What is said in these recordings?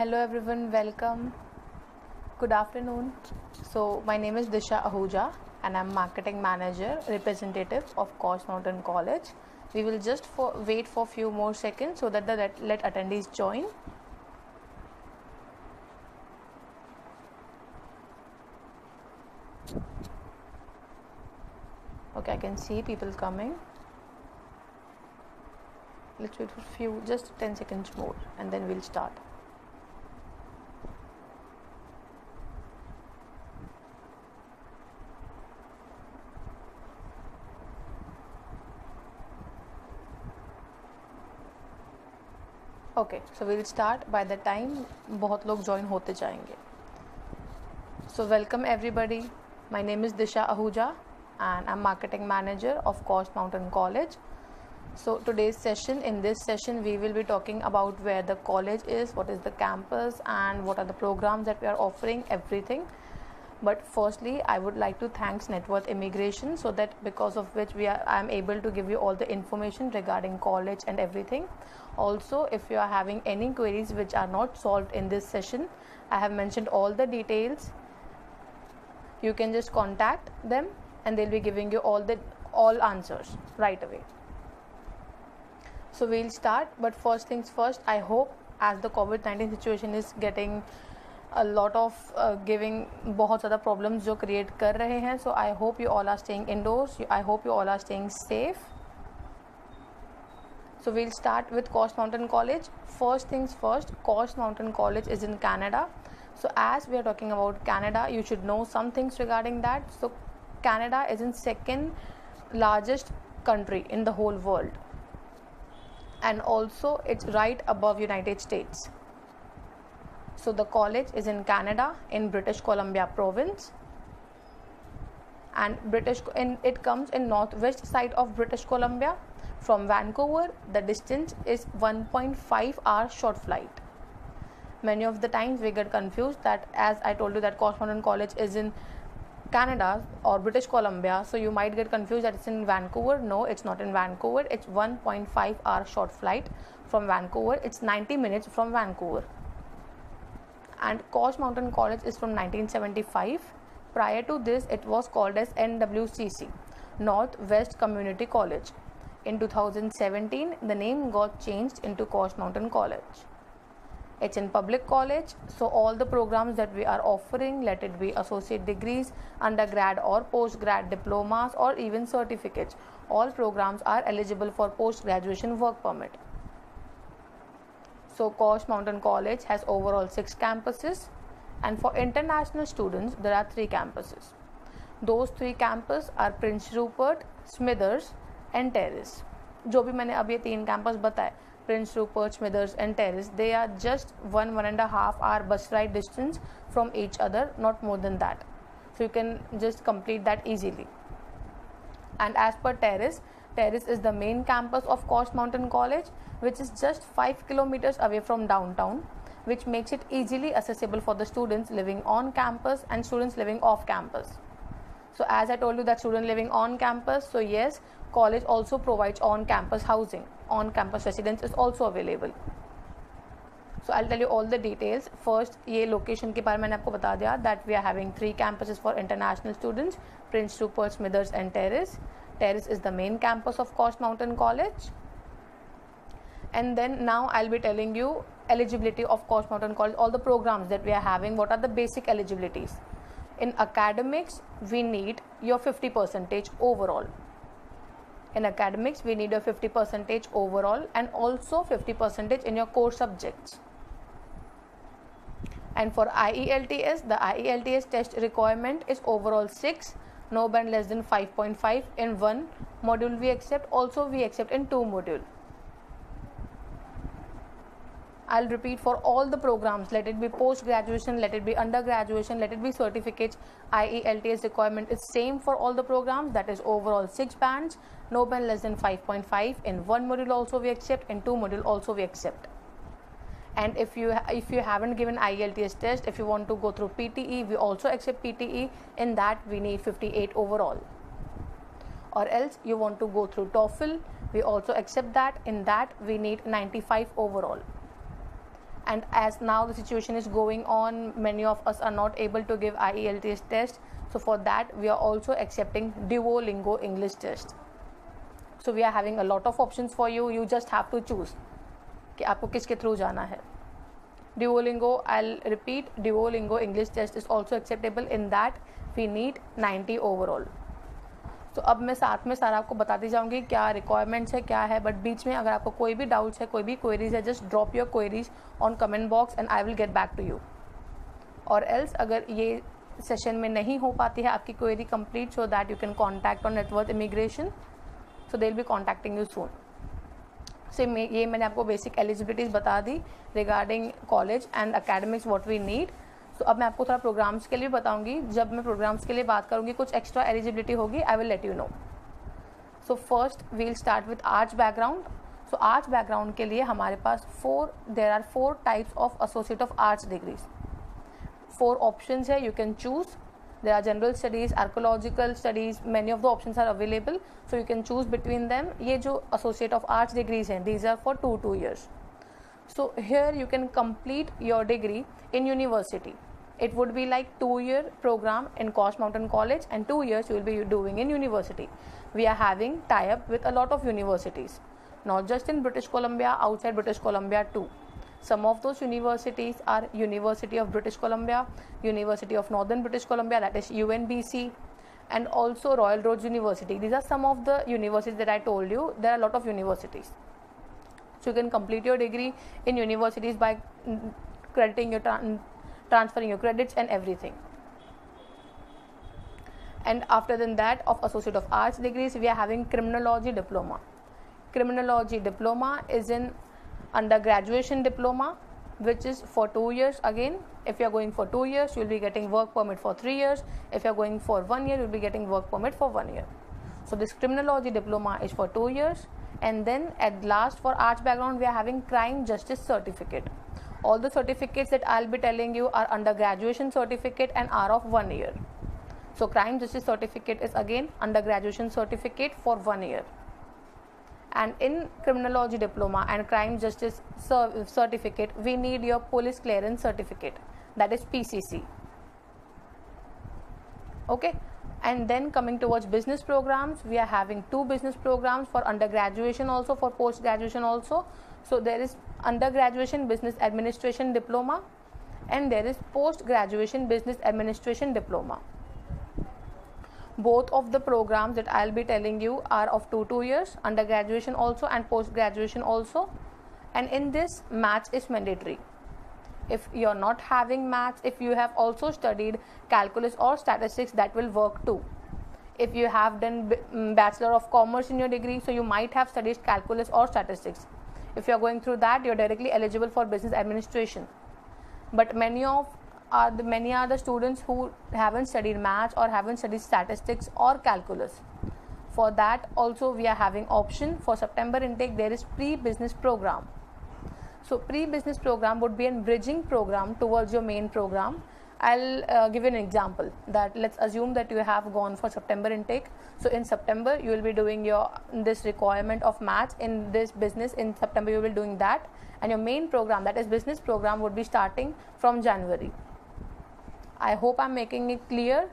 Hello everyone, welcome. Good afternoon. So my name is Disha Ahuja and I'm marketing manager representative of Kosh Mountain College. We will just wait for few more seconds so that the let attendees join. Okay, I can see people coming. Let's wait for just 10 seconds more and then we'll start. Okay, so we'll start by the time बहुत लोग join होते जाएंगे. So welcome everybody. My name is Disha Ahuja and I'm marketing manager of Kosh Mountain College. So in this session we will be talking about where the college is, what is the campus and what are the programs that we are offering, everything. But firstly, I would like to thank Networth Immigration, so that because of which I am able to give you all the information regarding college and everything. Also, if you are having any queries which are not solved in this session, I have mentioned all the details. You can just contact them and they'll be giving you all answers right away. So we'll start, but first things first, I hope as the COVID-19 situation is getting a lot of giving बहुत ज़्यादा problems जो create कर रहे हैं, so I hope you all are staying indoors. I hope you all are staying safe. So we'll start with Kosh Mountain College. First things first, Kosh Mountain College is in Canada. So as we are talking about Canada, you should know some things regarding that. So Canada is in second largest country in the whole world, and also it's right above United States. So the college is in Canada, in British Columbia province, and it comes in northwest side of British Columbia. From Vancouver, the distance is 1.5 hour short flight. Many of the times we get confused that, as I told you, that Kosh Mountain College is in Canada or British Columbia, so you might get confused that it's in Vancouver. No, it's not in Vancouver. It's 1.5 hour short flight from Vancouver. It's 90 minutes from Vancouver. And Kosh Mountain College is from 1975. Prior to this, it was called as NWCC, Northwest Community College. In 2017, the name got changed into Kosh Mountain College. It's in public college, so all the programs that we are offering, let it be associate degrees, undergrad or postgrad diplomas, or even certificates, all programs are eligible for post-graduation work permit. So Kosh Mountain College has overall 6 campuses, and for international students there are 3 campuses. Those 3 campuses are Prince Rupert, Smithers and Terrace. जो भी मैंने अब ये 3 campus बताए, Prince Rupert, Smithers and Terrace, they are just 1.5 hour bus ride distance from each other, not more than that. So you can just complete that easily. And as per Terrace is the main campus of Kosh Mountain College, which is just 5 kilometers away from downtown, which makes it easily accessible for the students living on campus and students living off campus. So as I told you that student living on campus, so yes, college also provides on-campus housing. On-campus residence is also available. So I'll tell you all the details. First, ये location के बारे में मैंने आपको बता दिया that we are having 3 campuses for international students, Prince Rupert, Smithers and Terrace. Terrace is the main campus of Kosh Mountain College. And then now I'll be telling you eligibility of Kosh Mountain College, all the programs that we are having, what are the basic eligibilities. In academics, we need your 50% overall. In academics, we need your 50% overall and also 50% in your core subjects. And for IELTS, the IELTS test requirement is overall 6, no band less than 5.5 in 1 module we accept, also we accept in 2 modules. I'll repeat, for all the programs, let it be post-graduation, let it be undergraduation, let it be certificates, IELTS requirement is same for all the programs, that is overall 6 bands, no band less than 5.5 in 1 module also we accept, in 2 module also we accept. And if you haven't given IELTS test, if you want to go through PTE, we also accept PTE, in that we need 58 overall. Or else you want to go through TOEFL, we also accept that, in that we need 95 overall. and as now the situation is going on, many of us are not able to give IELTS test, so for that we are also accepting Duolingo English test. So we are having a lot of options for you. You just have to choose कि आपको किसके through जाना है. Duolingo, I'll repeat, Duolingo English test is also acceptable. In that we need 90 overall. तो अब मैं साथ में सारा आपको बताती जाऊंगी क्या रिक्वायरमेंट्स है, क्या है, बट बीच में अगर आपको कोई भी डाउट्स है, कोई भी क्वेरीज है, just drop your queries on comment box and I will get back to you. और एल्स अगर ये सेशन में नहीं हो पाती है आपकी query complete, so that you can contact on Networth Immigration, so they will be contacting you soon. So ये मैंने आपको बेसिक एलिजिबिलिटीज बता दी regarding college and academics what we need. So अब मैं आपको थोड़ा प्रोग्राम्स के लिए बताऊंगी. जब मैं प्रोग्राम्स के लिए बात करूंगी कुछ एक्स्ट्रा एलिजिबिलिटी होगी, I will let you know. So first we will start with arts background. So arts background के लिए हमारे पास there are 4 types of associate of arts degrees. 4 options है, you can choose. There are general studies, archaeological studies, many of the options are available, so you can choose between them. ये जो associate of arts degrees हैं, these are for 2 years. So here you can complete your degree in university. It would be like 2-year program in Coast Mountain College, and 2 years you will be doing in university. We are having tie-up with a lot of universities, not just in British Columbia, outside British Columbia too. Some of those universities are University of British Columbia, University of Northern British Columbia, that is UNBC, and also Royal Roads University. These are some of the universities that I told you. There are a lot of universities. So you can complete your degree in universities by crediting your transferring your credits and everything. And after than that, of Associate of Arts degrees, we are having Criminology Diploma. Criminology Diploma is in under graduation diploma, which is for 2 years. Again, if you are going for 2 years, you will be getting work permit for 3 years. If you are going for 1 year, you will be getting work permit for 1 year. So this criminology diploma is for 2 years. And then at last, for arts background, we are having crime justice certificate. All the certificates that I'll be telling you are under graduation certificate and are of 1 year. So crime justice certificate is again under graduation certificate for 1 year. And in criminology diploma and crime justice certificate, we need your police clearance certificate, that is PCC. Okay, and then coming towards business programs, we are having 2 business programs for undergraduation also, for post graduation also. So there is undergraduation business administration diploma and there is post graduation business administration diploma. Both of the programs that I'll be telling you are of 2 years, undergraduation also and post graduation also. And in this, maths is mandatory. If you're not having maths, if you have also studied calculus or statistics, that will work too. If you have done Bachelor of Commerce in your degree, so you might have studied calculus or statistics. If you're going through that, you're directly eligible for business administration. But many are the students who haven't studied maths or haven't studied statistics or calculus. For that also we are having option. For September intake, there is pre-business program. So pre-business program would be a bridging program towards your main program. I'll give you an example. That let's assume that you have gone for September intake. So in September you will be doing this requirement of maths in this business. In September you will be doing that, and your main program, that is business program, would be starting from January. I hope I'm making it clear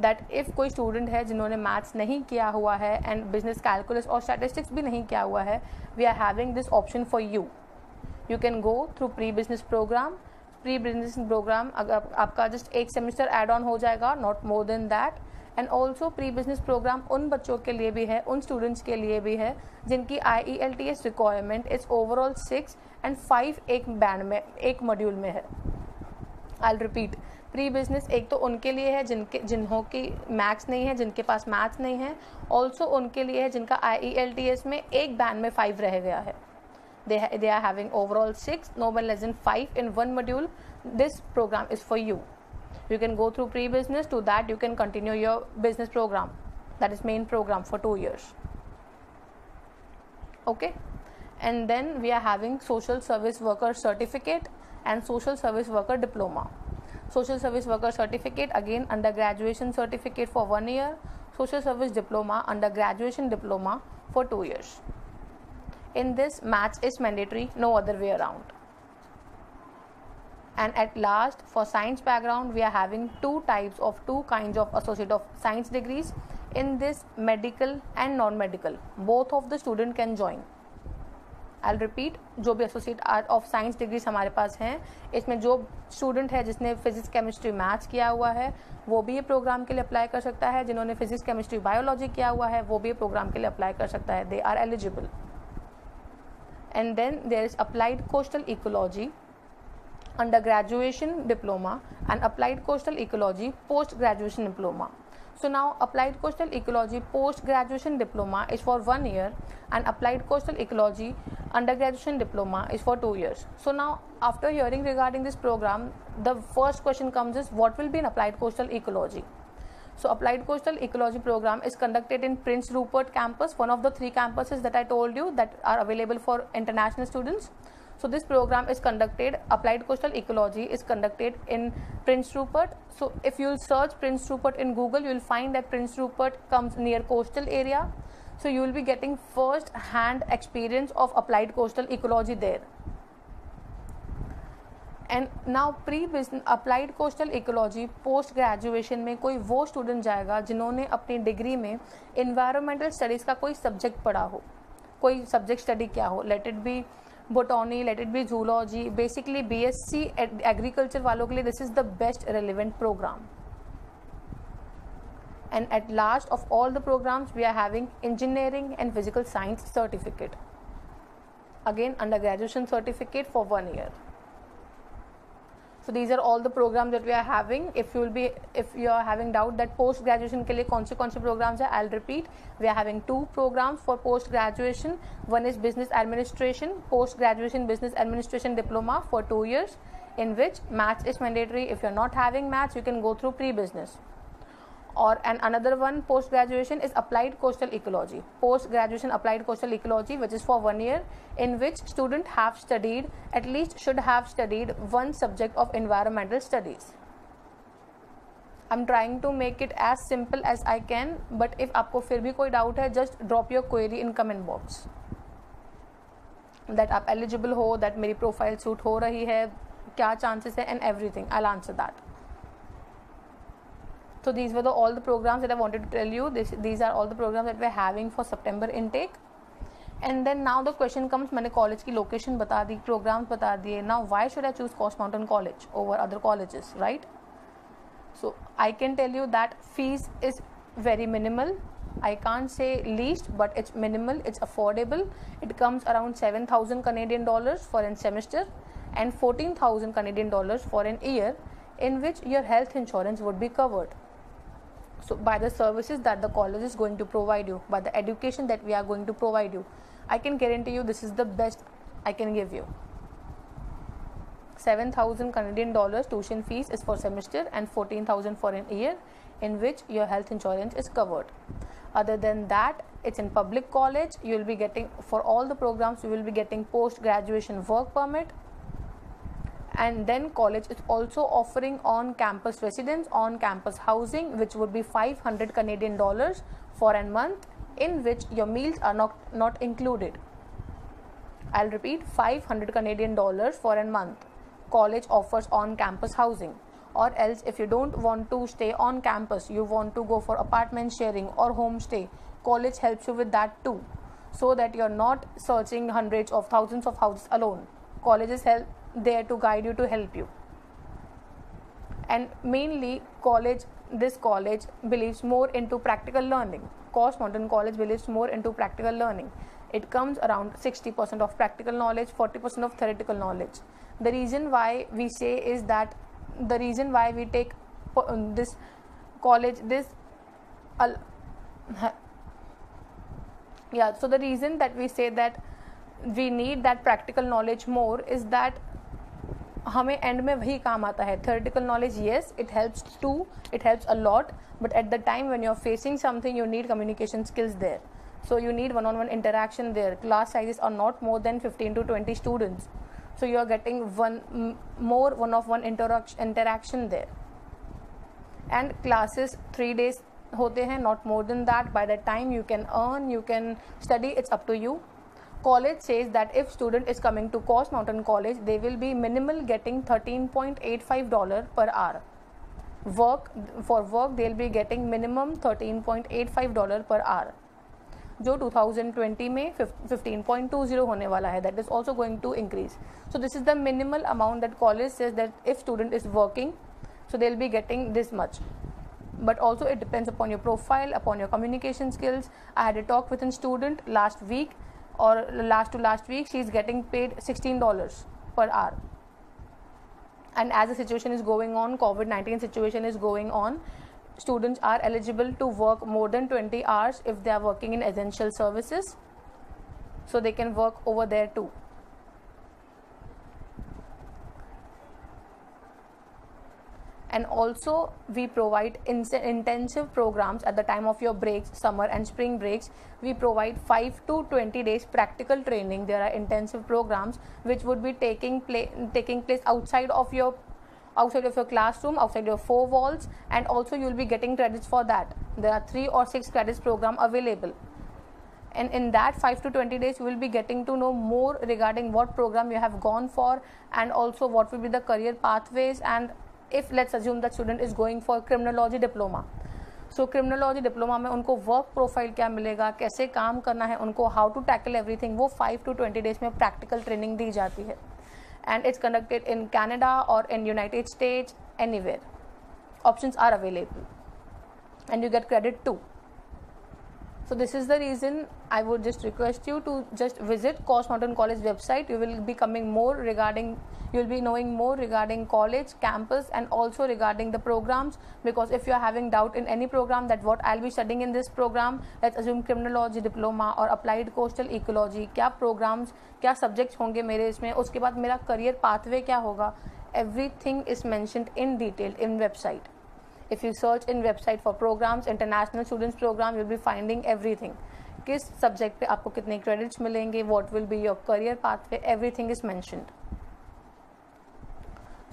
that if कोई student है जिन्होंने maths नहीं किया हुआ है and business calculus और statistics भी नहीं किया हुआ है, we are having this option for you. You can go through pre business programme. Pre business programme अगर आपका जस्ट 1 सेमेस्टर एड ऑन हो जाएगा, not more than that. And also pre business programme उन बच्चों के लिए भी है, उन स्टूडेंट्स के लिए भी है जिनकी IELTS requirement is overall 6 and 5 एक बैंड में, एक मॉड्यूल में है. आई रिपीट, प्री बिजनेस एक तो उनके लिए है जिन्हों की मैथ्स नहीं है, जिनके पास मैथ्स नहीं है. ऑल्सो उनके लिए है जिनका IELTS में एक बैंड में 5 रह गया है. they are having overall 6, no less than 5 in one module. This program is for you. You can go through pre business. To that you can continue your business program, that is main program, for 2 years. Okay, and then we are having social service worker certificate and social service worker diploma. Social service worker certificate again under graduation certificate for 1 year. Social service diploma under graduation diploma for 2 years. In this, maths is mandatory, no other way around. And at last, for science background, we are having two kinds of associate of science degrees in this, medical and non-medical. Both of the student can join. I'll repeat, जो भी associate art of science degrees हमारे पास हैं, इसमें जो student है जिसने physics chemistry maths किया हुआ है वो भी ये प्रोग्राम के लिए अप्लाई कर सकता है. जिन्होंने फिजिक्स केमिस्ट्री बायोलॉजी किया हुआ है वो भी ये प्रोग्राम के लिए अप्लाई कर सकता है. They are eligible. And then there is applied coastal ecology under graduation diploma and applied coastal ecology post graduation diploma. So now applied coastal ecology post graduation diploma is for 1 year and applied coastal ecology undergraduation diploma is for 2 years. So now after hearing regarding this program, the first question comes is what will be in applied coastal ecology. So applied coastal ecology program is conducted in Prince Rupert campus, one of the 3 campuses that I told you that are available for international students. So this program is conducted, applied coastal ecology is conducted in Prince Rupert. So if you will search Prince Rupert in Google, you will find that Prince Rupert comes near coastal area. So you will be getting first hand experience of applied coastal ecology there. And now pre business applied coastal ecology post graduation में कोई वो student जाएगा जिन्होंने अपनी degree में environmental studies का कोई subject पढ़ा हो. कोई सब्जेक्ट स्टडी क्या हो, let it be botany, let it be zoology. Basically BSc agriculture वालों के लिए this is the best relevant program. And at last of all the programs, we are having engineering and physical science certificate. Again, undergraduation certificate for 1 year. So these are all the programs that we are having. If you are having doubt that post graduation के लिए कौन से programs हैं, I'll repeat. We are having 2 programs for post graduation. One is business administration, post graduation business administration diploma for 2 years, in which maths is mandatory. If you're not having maths, you can go through pre-business. And another one post graduation is applied coastal ecology, post graduation applied coastal ecology, which is for 1 year, in which student have studied, at least should have studied, one subject of environmental studies. I'm trying to make it as simple as I can, but if आपको फिर भी कोई doubt है, just drop your query in comment box that आप eligible हो, that मेरी profile suit हो रही है, क्या chances है, and everything. I'll answer that. So these were all the programs that I wanted to tell you. These are all the programs that we're having for September intake. And then now the question comes, मैंने college की location बता दी, programs बता दिए. Now why should I choose Coast Mountain College over other colleges, right? So I can tell you that fees is very minimal. I can't say least, but it's minimal, it's affordable. It comes around 7,000 Canadian dollars for a semester and 14,000 Canadian dollars for an year, in which your health insurance would be covered. So by the services that the college is going to provide you, by the education that we are going to provide you, I can guarantee you this is the best I can give you. 7,000 Canadian dollars tuition fees is for semester and 14,000 for an year, in which your health insurance is covered. Other than that, it's in public college. You will be getting, for all the programs, you will be getting post graduation work permit. And then college is also offering on campus residence, on campus housing, which would be 500 Canadian dollars for a month, in which your meals are not included. I'll repeat, 500 Canadian dollars for a month. College offers on campus housing. Or else if you don't want to stay on campus, you want to go for apartment sharing or homestay, college helps you with that too, so that you're not searching hundreds of thousands of houses alone. Colleges help there to guide you, to help you. And mainly this college believes more into practical learning. Coast Mountain College believes more into practical learning. It comes around 60% of practical knowledge, 40% of theoretical knowledge. The reason why we say is that the reason why we take this college, so the reason that we say that we need that practical knowledge more is that हमें and में वही काम आता है. theoretical knowledge, yes, it helps too, it helps a lot, but at the time when you're facing something, you need communication skills there. So you need one-on-one interaction there. Class sizes are not more than 15 to 20 students. So you are getting more one-on-one interaction there. And classes 3 days होते हैं, not more than that. By that time you can earn, you can study, it's up to you. college says that if student is coming to Coast Mountain College, they will be minimal getting $13.85 per hour. For work they'll be getting minimum $13.85 per hour, जो 2020 में 15.20 होने वाला है. That is also going to increase. So this is the minimal amount that college says that if student is working, so they'll be getting this much. But also it depends upon your profile, upon your communication skills. I had a talk with a student last week, or last week, she is getting paid $16 per hour. And as the situation is going on, COVID-19 situation is going on, students are eligible to work more than 20 hours if they are working in essential services, so they can work over there too. And also we provide intensive programs at the time of your breaks, summer and spring breaks. We provide 5 to 20 days practical training. There are intensive programs which would be taking place outside of your classroom, outside your 4 walls, and also you will be getting credits for that. There are 3 or 6 credits program available, and in that 5 to 20 days you will be getting to know more regarding what program you have gone for, and also what will be the career pathways. And if let's assume that student is going for criminology diploma, so criminology diploma में उनको work profile क्या मिलेगा, कैसे काम करना है उनको, how to tackle everything, वो 5 to 20 डेज में प्रैक्टिकल ट्रेनिंग दी जाती है. And it's conducted in Canada or in United States, anywhere. Options are available, and you get credit too. So this is the reason I would just request you to just visit Coast Mountain College website. You will be knowing more regarding college, campus, and also regarding the programs. Because if you are having doubt in any program that what I'll be studying in this program, let's assume criminology diploma or applied coastal ecology, क्या programs, क्या subjects होंगे मेरे इसमें, उसके बाद मेरा career pathway क्या होगा, everything is mentioned in detail in website. If you search in website for programs, international students program, you'll be finding everything. किस subject पे आपको कितने credits मिलेंगे, what will be your career pathway, everything is mentioned.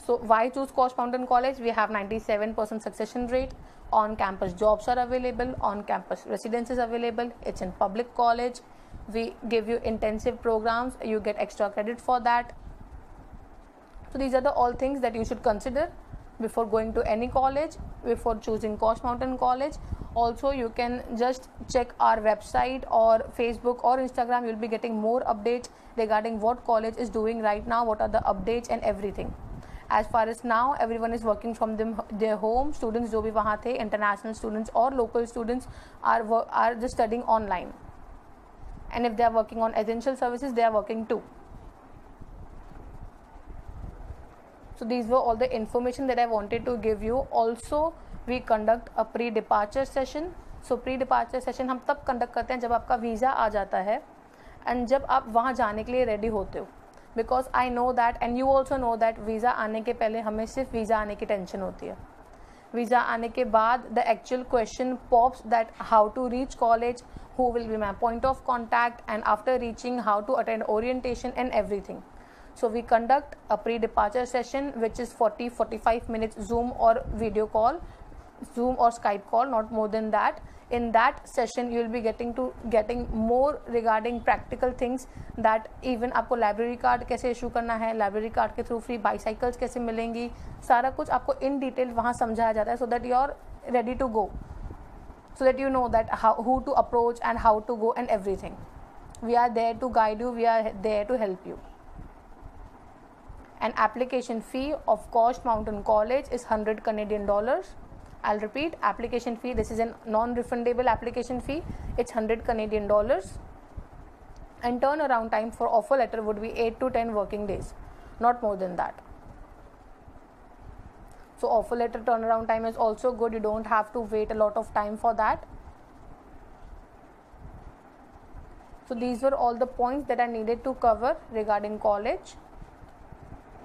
So why choose Coast Mountain College? We have 97% succession rate. On campus jobs are available. On campus residence is available. It's in public college. We give you intensive programs. You get extra credit for that. So these are the all things that you should consider before going to any college, before choosing Coast Mountain College. Also, you can just check our website or Facebook or Instagram. You'll be getting more updates regarding what college is doing right now, what are the updates and everything. As far as now, everyone is working from their home. Students जो भी वहाँ थे, international students or local students are just studying online. And if they are working on essential services, they are working too. So these were all the information that I wanted to give you. Also, we conduct a pre-departure session. So pre-departure session हम तब conduct करते हैं जब आपका visa आ जाता है and जब आप वहाँ जाने के लिए रेडी होते हो. Because I know that and you also know that visa आने के पहले हमें सिर्फ वीज़ा आने की टेंशन होती है. वीज़ा आने के बाद the actual question pops that how to reach college, who will be my point of contact, and after reaching how to attend orientation and everything. So we conduct a pre-departure session which is 40-45 minutes Zoom or video call, Zoom or Skype call, not more than that. In that session you will be getting more regarding practical things, that even आपको library card कैसे issue करना है, library card के through free bicycles कैसे मिलेंगी, सारा कुछ आपको in detail वहाँ समझाया जाता है, so that you are ready to go, so that you know that who to approach and how to go and everything. We are there to guide you, we are there to help you. An application fee of Coast Mountain College is $100 Canadian. I'll repeat, application fee, this is a non-refundable application fee, it's $100 Canadian, and turnaround time for offer letter would be 8 to 10 working days, not more than that. So offer letter turnaround time is also good, you don't have to wait a lot of time for that. So these were all the points that I needed to cover regarding college.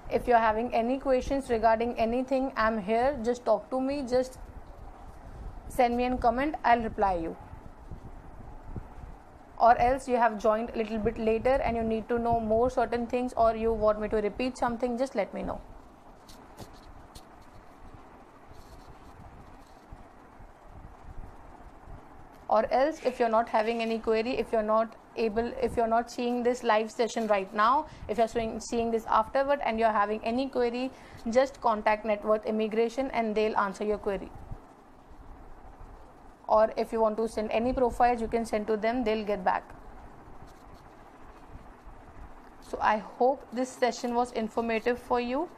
If you are having any questions regarding anything, I'm here, just talk to me, just send me a comment, I'll reply you. Or else you have joined a little bit later and you need to know more certain things, or you want me to repeat something, just let me know. Or else if you're not having any query, if you're not if you're not seeing this live session right now, if you're seeing this afterward and you're having any query, just contact Net Worth Immigration and they'll answer your query. Or if you want to send any profiles, you can send to them, they'll get back. So I hope this session was informative for you.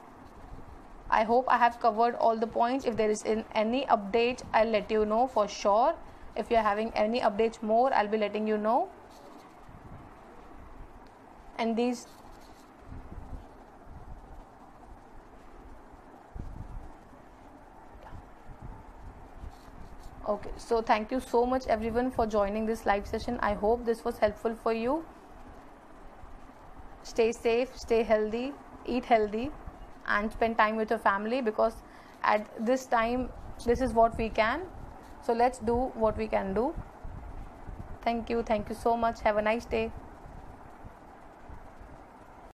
I hope I have covered all the points. If there is any update, I'll let you know for sure. If you're having any updates more, I'll be letting you know. And these okay, so thank you so much everyone for joining this live session. I hope this was helpful for you. Stay safe, stay healthy, eat healthy, and spend time with your family, because at this time this is what we can. So let's do what we can do. Thank you so much. Have a nice day.